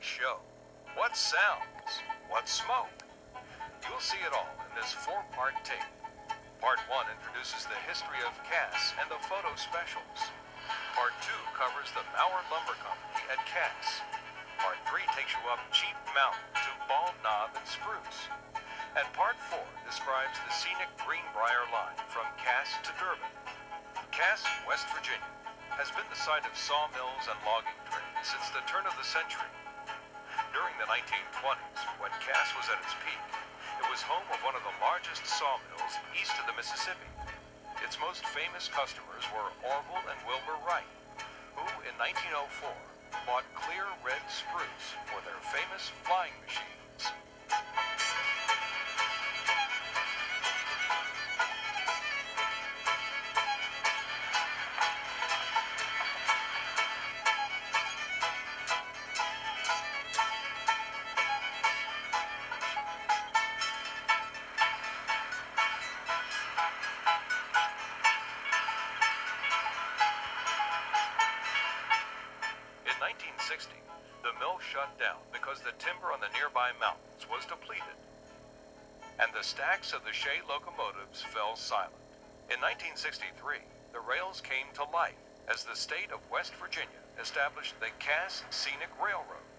show. What sounds? What smoke? You'll see it all in this four-part tape. Part 1 introduces the history of Cass and the photo specials. Part 2 covers the Mauer Lumber Company at Cass. Part 3 takes you up Cheap Mountain to Bald Knob and Spruce. And Part 4 describes the scenic Greenbrier line from Cass to Durbin. Cass, West Virginia, has been the site of sawmills and logging trade since the turn of the century. During the 1920s, when Cass was at its peak, it was home of one of the largest sawmills east of the Mississippi. Its most famous customers were Orville and Wilbur Wright, who in 1904 bought clear red spruce for their famous flying machines. In 1960, the mill shut down because the timber on the nearby mountains was depleted, and the stacks of the Shea locomotives fell silent. In 1963, the rails came to life as the state of West Virginia established the Cass Scenic Railroad.